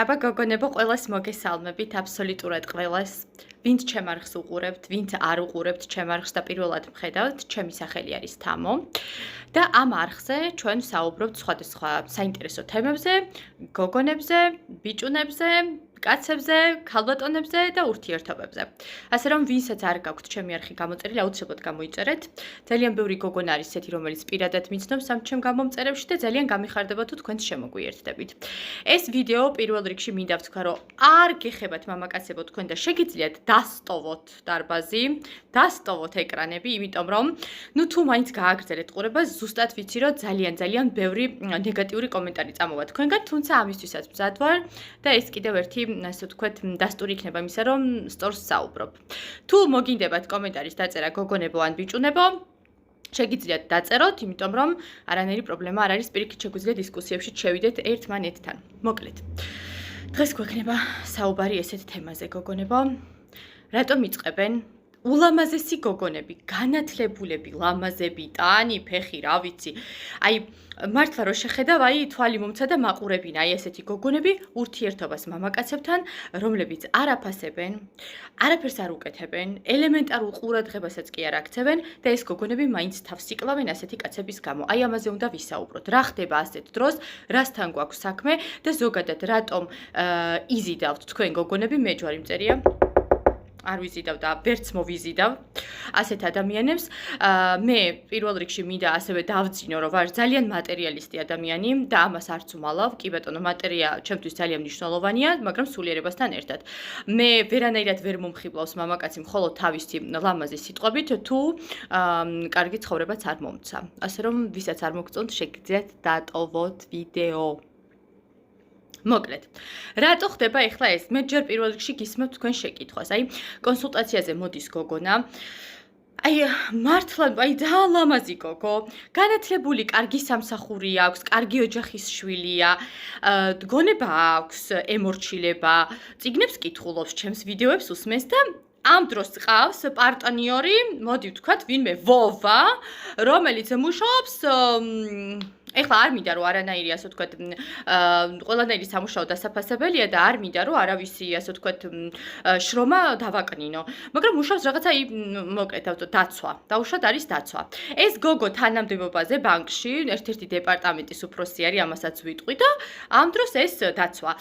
აბა გოგონებო, ყველას მოგესალმებით, აბსოლუტურად ყველას. ვინც ჩემ არხს უყურებთ, ვინც არ უყურებთ ჩემ არხს და პირველად მხედავთ, ჩემი სახელი არის თამო. და ამ არხზე ჩვენ საუბრობთ სხვადასხვა საინტერესო თემებზე, გოგონებზე, ბიჭუნებზე, კაცებზე, ქალბატონებზე და ურთიერთობებზე. ასე რომ ვინცაც არ გაქვთ ჩემი არხი გამოწერილი, აუცილებლად გამოიწერეთ. ძალიან ბევრი გოგონა არის ესეთი, რომელიც პირადად მიცნობს ამ ჩემ გამომწერებში და ძალიან გამიხარდება თუ თქვენც შემოგვიერთდებით. ეს ვიდეო პირველ რიგში მინდა ვთქვა, რომ არ გეხებათ მამაკაცებო თქვენ და შეგიძლიათ დასტოვოთ დარბაზი, დასტოვოთ ეკრანები, იმიტომ რომ თუ მაინც გააგრძელეთ ყურება, ზუსტად ვიცი, რომ ძალიან ბევრი ნეგატიური კომენტარი წამოვა თქვენგან, თუმცა ამისთვისაც მზად ვარ და ეს კიდევ ერთი ასე ვთქვათ, დასტური იქნება იმისა, რომ სწორს საუბრობ. თუ მოგინდებათ კომენტარის დაწერა გოგონებო ან ბიჭუნებო, შეგიძლიათ დაწეროთ, იმიტომ რომ არანაირი პრობლემა არ არის, პირიქით შეგვიძლია დისკუსიებში შევიდეთ ერთმანეთთან. მოკლედ. დღეს გვექნება საუბარი ესეთ თემაზე, გოგონებო. რატომ იწყებენ ულამაზესი გოგონები, განათლებულები, ლამაზები, ტანი, ფეხი, რა ვიცი. აი, მართლა რო შეხედავ, აი, თვალი მომცა და მაყურებინა, აი ესეთი გოგონები ურთიერთობას მამაკაცებთან, რომლებიც არ აფასებენ, არაფერს არ უკეთებენ, ელემენტარულ ყურადღებასაც კი არ აქცევენ და ეს გოგონები მაინც თავს იკლავენ ასეთი კაცების გამო. აი, ამაზე უნდა ვისაუბროთ. რა ხდება ასეთ დროს, რასთან გვაქვს საქმე და ზოგადად რატომ იზიდავთ თქვენ გოგონები, მე ჯვარი მწერია. არ ვიზიდავ და ვერც მოვიზიდავ ასეთ ადამიანებს. მე პირველ რიგში მინდა ასევე დავძინო, რომ ვარ ძალიან მატერიალისტი ადამიანი და ამას არც უმალავ. კი ბატონო, მატერია ჩემთვის ძალიან მნიშვნელოვანია, მაგრამ სულიერებასთან ერთად. მე ვერანაირად ვერ მომხიბლავს მამაკაცი მხოლოდ თავისი ლამაზი სიტყვებით, თუ კარგი ცხოვრებაც არ მომცა. ასე რომ, ვისაც არ მოგწონთ, შეგიძლიათ დატოვოთ ვიდეო. მოკლედ. რატო ხდება ეხლა ეს? მე ჯერ პირველ რიგში გისმევთ თქვენ შეკითხვას. აი, კონსულტაციაზე მოდის გოგონა. აი, მართლა, აი, ძალიან ლამაზი გოგო. განათლებული, კარგი სამსახური აქვს, კარგი ოჯახის შვილია, გონება აქვს, ემორჩილება, წიგნებს კითხულობს, ჩემს ვიდეოებს უსმენს და ამ დროს ყავს პარტნიორი, მოდი ვთქვათ, ვინმე ვოვა, რომელიც მუშაობს ეხლა არ მინდა რომ არანაირი ასე ვთქვათ, ყველანაირი სამუშაო დასაფასებელია და არ მინდა რომ არავისი ასე ვთქვათ, შრომა დავაკნინო. მაგრამ მუშაობს რაღაცა მოკლედ დაცვა. დაუშვათ არის დაცვა. ეს გოგო თანამდებობაზე ბანკში, ერთ-ერთი დეპარტამენტის უფროსი არის, ამასაც ვიტყვი და ამ დროს ეს დაცვა,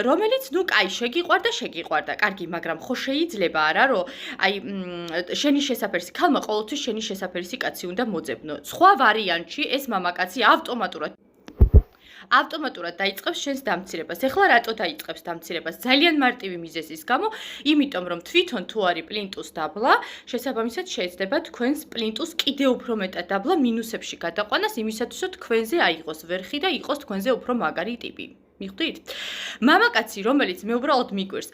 რომელიც კაი შეგიყვარდა, კარგი, მაგრამ ხო შეიძლება არა, რომ აი შენი შესაფერისი ქალმა ყოველთვის შენი შესაფერისი კაცი უნდა მოძებნო. სხვა ვარიანტში ეს მამაკაცი ავტომატურად დაიწყებს შენს დამცირებას. ეხლა რატო დაიწყებს დამცირებას? ძალიან მარტივი მიზეზის გამო, იმიტომ რომ თვითონ თუ არის პლინტუს დაბლა, შესაბამისად შეიძლება თქვენს პლინტუს კიდევ უფრო მეტად დაბლა მინუსებში გადაყვანას, იმისათვის რომ თქვენზე აიღოს ვერხი და იყოს თქვენზე უფრო მაგარი ტიპი. მიხვდით? მამაკაცი, რომელიც მე უბრალოდ მიგვირს,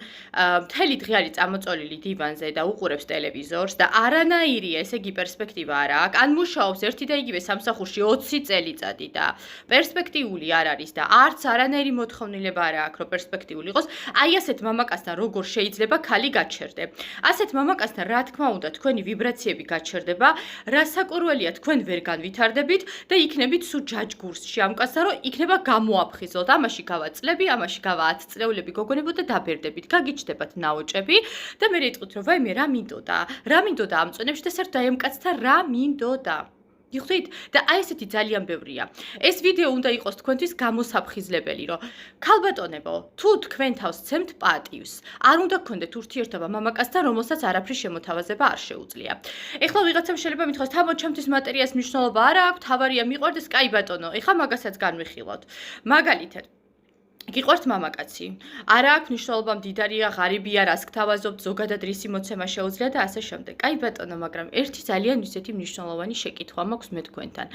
მთელი დღე არის წამოწოლილი დივანზე და უყურებს ტელევიზორს და არანაირი ესე იგი პერსპექტივა არ აქვს. ან მუშაობს ერთი და იგივე სამსახურში 20 წელიწადი და პერსპექტიული არ არის და არც არანაირი მოთხოვნილება არ აქვს, რომ პერსპექტიული იყოს. აი ასეთ მამაკაცთან როგორ შეიძლება ქალი გაჩერდე? ასეთ მამაკაცთან რა თქმა უნდა თქვენი ვიბრაციები გაჩერდება, რასაკურველია თქვენ ვერ განვითარდებით და იქნებით სულ ჯაჯგურსში ამ კაცთან, რომ იქნება გამოაფხიზოთ. ამაში წლები, ამაში გავა 10 წლეულები გოგონებო და დაბერდებით, გაგიჩნდებათ ნაოჭები და მე იტყვით, რომ ვაიმე რა მინდოდა ამ წონებში და საერთოდ აი ამ კაცთან რა მინდოდა. მიხვდით? და აი ესეთი ძალიან ბევრია. ეს ვიდეო უნდა იყოს თქვენთვის გამოსაფხიზლებელი, რომ ქალბატონებო, თუ თქვენ თავს ცემთ პატივს, არ უნდა გქონდეთ ურთიერთობა მამაკაცთან, რომელსაც არაფრის შემოთავაზება არ შეუძლია. ეხლა ვიღაცამ შეიძლება მითხოვოს, თამო, ჩემთვის მატერიას მნიშვნელობა არ აქვს, თავარია მიყვარდეს, კაი ბატონო, ეხლა მაგასაც განვიხილოთ. მაგალითად გიყვართ მამაკაცი. არა აქვს მნიშვნელობა, მდიდარია, ღარიბია, რას გთავაზობთ, ზოგადად რისი მოცემა შეუძლია და ასე შემდეგ. კაი ბატონო, მაგრამ ერთი ძალიან ისეთი მნიშვნელოვანი შეკითხვა მაქვს მე თქვენთან.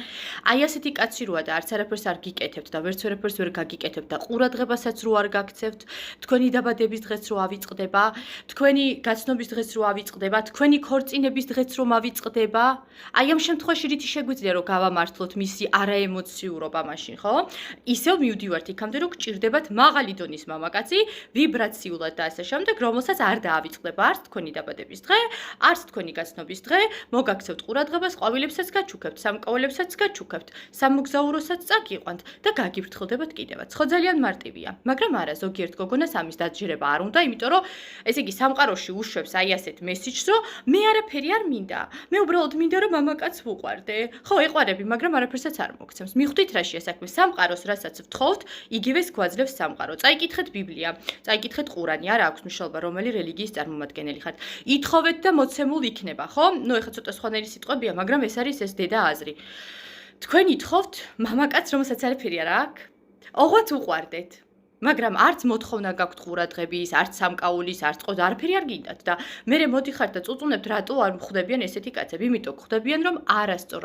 აი ასეთი კაცი როა და არც არაფერს არ გიკეთებთ და ვერც ვერაფერს ვერ გაგიკეთებთ და ყურადღებასაც რო არ გაქცევთ, თქვენი დაბადების დღეც რო ავიწყდება, თქვენი გაცნობის დღეც რო ავიწყდება, თქვენი ქორწინების დღეც რო ავიწყდება, აი ამ შემთხვევაში რითი შეგვიძლია რომ გავამართლოთ მისი არაემოციურობა მაშინ, ხო? ისევ მივდივართ იქამდე რომ გჭირდება გექნებათ მაღალი დონის მამაკაცი, ვიბრაციულად და ასე შემდეგ, რომელსაც არ დაავიწყდება არც თქვენი დაბადების დღე, არც თქვენი გაცნობის დღე, მოგაქცევთ ყურადღებას, ყვავილებსაც გაჩუქებთ, სამკაულებსაც გაჩუქებთ, სამოგზაუროსაც წაგიყვანთ და გაგიფრთხილდებათ კიდევაც. ხო ძალიან მარტივია, მაგრამ არა ზოგიერთ გოგონას ამის დაჯერება არ უნდა, იმიტომ რომ ესე იგი სამყაროში უშვებს აი ასეთ მესიჯს, რომ მე არაფერი არ მინდა. მე უბრალოდ მინდა რომ მამაკაც ვუყვარდე. ხო, ეყვარები, მაგრამ არაფერსაც არ მოგცემს. მიხვდით რაშია საქმე? სამყაროს რასაც ვთხოვთ, იგივეს გვაძლევს სამყარო. წაიკითხეთ ბიბლია, წაიკითხეთ ყურანი, არა აქვს მნიშვნელობა რომელი რელიგიის წარმომადგენელი ხართ. ითხოვეთ და მოცემულ იქნება, ხო? ნუ ეხლა ცოტა სხვანაირი სიტყვებია, მაგრამ ეს არის ეს დედა აზრი. თქვენ ითხოვთ მამაკაც, რომელსაც არაფერი არ აქვს? ოღონდ უყვარდეთ. მაგრამ არც მოთხოვნა გაქვთ ყურადღების, არც სამკაულის, არც ყოდ არაფერი არ გინდათ და მერე მოდიხართ და წუწუნებთ, რატო არ მხვდებიან ესეთი კაცები? იმიტომ ხვდებიან, რომ არასწორ,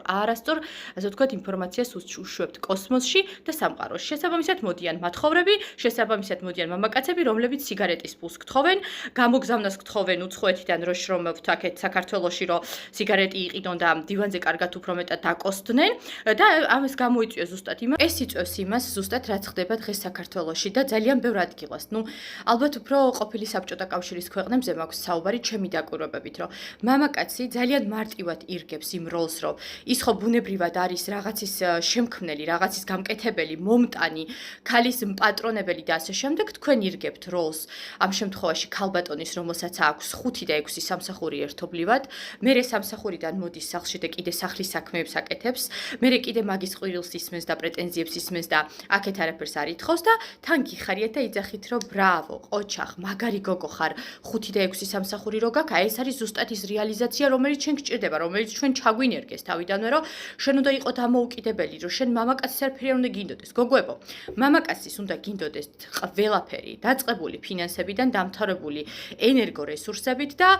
ასე ვთქვათ, ინფორმაციას უშვებთ კოსმოსში და სამყაროში. შესაბამისად მოდიან მათხოვრები, შესაბამისად მოდიან მამაკაცები, რომლებიც სიგარეტის პულს გთხოვენ, გამოგზავნას გთხოვენ უცხოეთიდან, რო შრომობთ აქეთ საქართველოში, რომ სიგარეტი იყიდონ და დივანზე კარგად უფრო მეტად დაკოსდნენ და ამას გამოიწვია ზუსტად იმას. ეს იწვევს იმას ზუსტად რაც ხდება დღეს საქართველოში და ძალიან ბევრ ადგილას. ნუ ალბათ უფრო ყოფილი საბჭოთა კავშირის ქვეყნებზე მაქვს საუბარი ჩემი დაკვირვებებით, რომ მამაკაცი ძალიან მარტივად ირგებს იმ როლს, რომ ის ხო ბუნებრივად არის რაღაცის შემქმნელი, რაღაცის გამკეთებელი, მომტანი, ქალის პატრონებელი და ასე შემდეგ. თქვენ ირგებთ როლს ამ შემთხვევაში ქალბატონის, რომელსაც აქვს 5 და 6 სამსახური ერთობლივად. მერე სამსახურიდან მოდის სახლში და კიდე სახლის საქმეებს აკეთებს. მერე კიდე მაგის ყვირილს ისმენს და პრეტენზიებს ისმენს და აქეთ არაფერს არ ითხოვს და თან გიხარიათ და იძახით, რომ ბრავო, ყოჩახ, მაგარი გოგო ხარ, 5 და 6 სამსახური რო გაქვს, ეს არის ზუსტად ის რეალიზაცია, რომელიც ჩვენ გჭირდება, რომელიც ჩვენ ჩაგვინერგეს თავიდანვე, რომ შენ უნდა იყო დამოუკიდებელი, რომ შენ მამაკაცის არაფერი არ უნდა გინდოდეს. გოგოებო, მამაკაცის უნდა გინდოდეს ყველაფერი, დაწყებული ფინანსებიდან დამთავრებული ენერგო რესურსებით და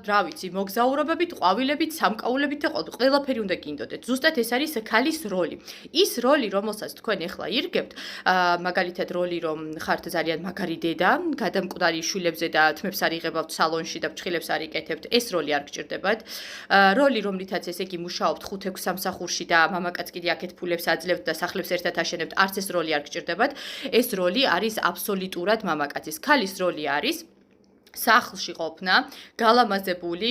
რა ვიცი, მოგზაურობებით, ყვავილებით, სამკაულებით და ყველაფერი უნდა გინდოდეთ. ზუსტად ეს არის ქალის როლი. ის როლი, რომელსაც თქვენ ახლა ირგებთ, მაგალითად როლი, რომ ხართ ძალიან მაგარი დედა, გადამკვდარი შვილებზე და თმებს არ იღებავთ სალონში და ფრჩხილებს არ იკეთებთ, ეს როლი არ გჭირდებათ. როლი, რომლითაც ესე იგი მუშაობთ 5-6 სამსახურში და მამაკაც კიდე აქეთ ფულებს აძლევთ და სახლებს ერთად აშენებთ, არც ეს როლი არ გჭირდებათ. ეს როლი არის აბსოლუტურად მამაკაცის. ქალის როლი არის სახლში ყოფნა, გალამაზებული,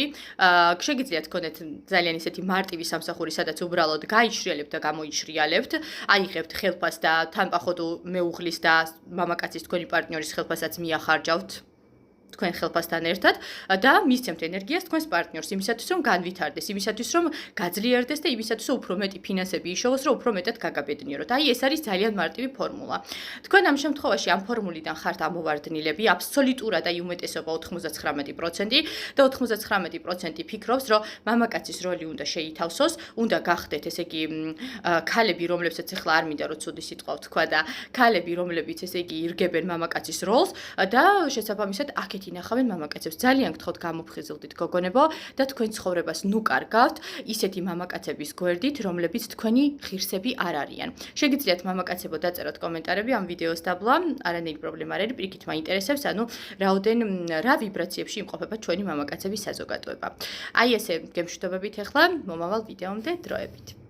შეგიძლიათ გქონდეთ ძალიან ისეთი მარტივი სამსახური, სადაც უბრალოდ გაიჩრიალებთ და გამოიჩრიალებთ, აიღებთ ხელფას და თან პახოდო მეუღლის და მამაკაცის თქვენი პარტნიორის ხელფასაც მიახარჯავთ. თქვენ ხელფასთან ერთად და მისცემთ ენერგიას თქვენს პარტნიორს იმისათვის, რომ განვითარდეს, იმისათვის, რომ გაძლიერდეს და იმისათვის, რომ უფრო მეტი ფინანსები იშოვოს, რომ უფრო მეტად გაგაბედნიეროთ. აი, ეს არის ძალიან მარტივი ფორმულა. თქვენ ამ შემთხვევაში ამ ფორმულიდან ხართ ამოვარდნილები, აბსოლუტურად აი უმეტესობა 99% და 99% ფიქრობს, რომ მამაკაცის როლი უნდა შეითავსოს, უნდა გახდეთ, ესე იგი, ქალები, რომლებსაც ახლა არ მინდა რომ ცუდი სიტყვა ვთქვა და ქალები, რომლებიც ესე იგი ირგებენ მამაკაცის როლს და შესაბამისად აქეთ ინახავენ მამაკაცებს. ძალიან გთხოვთ გამოფხიზლდით გოგონებო და თქვენ ცხოვრებას ნუ კარგავთ ისეთი მამაკაცების გვერდით, რომლებიც თქვენი ღირსები არ არიან. შეგიძლიათ მამაკაცებო დაწეროთ კომენტარები ამ ვიდეოს დაბლა, არანაირი პრობლემა არ არის, პირიქით მაინტერესებს, ანუ რა ვიბრაციებში იმყოფება ჩვენი მამაკაცების საზოგადოება. აი ესე გემშვიდობებით ახლა მომავალ ვიდეომდე დროებით.